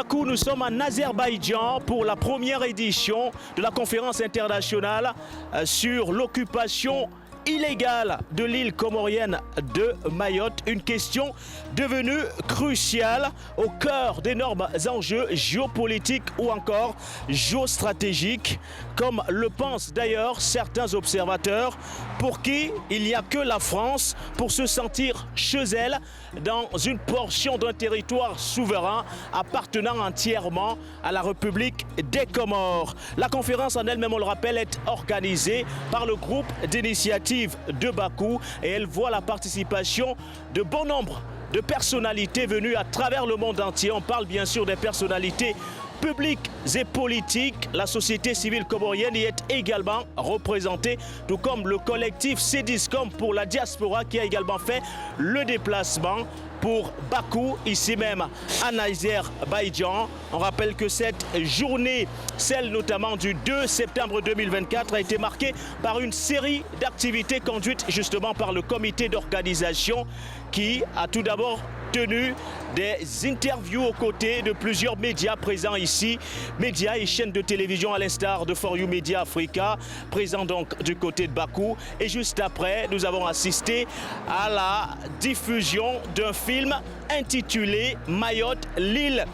Bakou, nous sommes en Azerbaïdjan pour la première édition de la conférence internationale sur l'occupation illégale de l'île comorienne de Mayotte, une question devenue cruciale au cœur d'énormes enjeux géopolitiques ou encore géostratégiques, comme le pensent d'ailleurs certains observateurs pour qui il n'y a que la France pour se sentir chez elle dans une portion d'un territoire souverain appartenant entièrement à la République des Comores. La conférence en elle-même, on le rappelle, est organisée par le groupe d'initiative de Bakou et elle voit la participation de bon nombre de personnalités venues à travers le monde entier. On parle bien sûr des personnalités publiques et politiques. La société civile comorienne y est également représentée, tout comme le collectif Cdiscom pour la diaspora qui a également fait le déplacement pour Bakou, ici même en Azerbaïdjan. On rappelle que cette journée, celle notamment du 2 septembre 2024, a été marquée par une série d'activités conduites justement par le comité d'organisation qui a tout d'abord tenu des interviews aux côtés de plusieurs médias présents ici, médias et chaînes de télévision à l'instar de For You Media Africa, présents donc du côté de Bakou. Et juste après, nous avons assisté à la diffusion d'un film intitulé Mayotte, l'île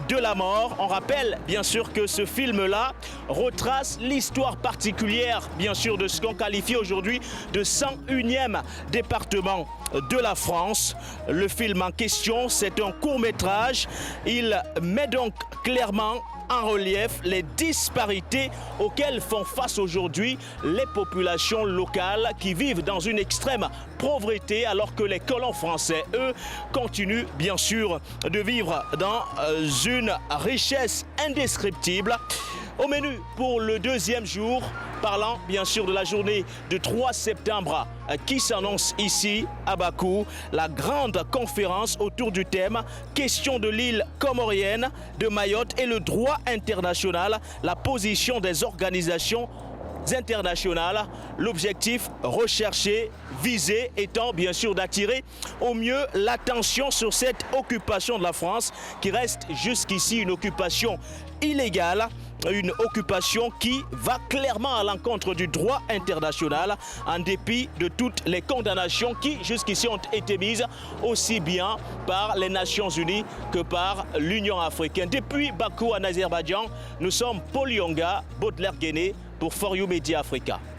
de la mort. On rappelle bien sûr que ce film-là retrace l'histoire particulière, bien sûr, de ce qu'on qualifie aujourd'hui de 101e département de la France. Le film en question, c'est un court-métrage. Il met donc clairement en relief les disparités auxquelles font face aujourd'hui les populations locales qui vivent dans une extrême pauvreté alors que les colons français, eux, continuent bien sûr de vivre dans une richesse indescriptible. Au menu pour le deuxième jour, parlant bien sûr de la journée de 3 septembre qui s'annonce ici à Bakou, la grande conférence autour du thème « Question de l'île comorienne de Mayotte et le droit international, la position des organisations internationales ». L'objectif recherché, visé étant bien sûr d'attirer au mieux l'attention sur cette occupation de la France qui reste jusqu'ici une occupation illégale. Une occupation qui va clairement à l'encontre du droit international en dépit de toutes les condamnations qui jusqu'ici ont été mises aussi bien par les Nations Unies que par l'Union africaine. Depuis Bakou en Azerbaïdjan, nous sommes Paul Yonga, Baudelaire Guéné pour For You Media Africa.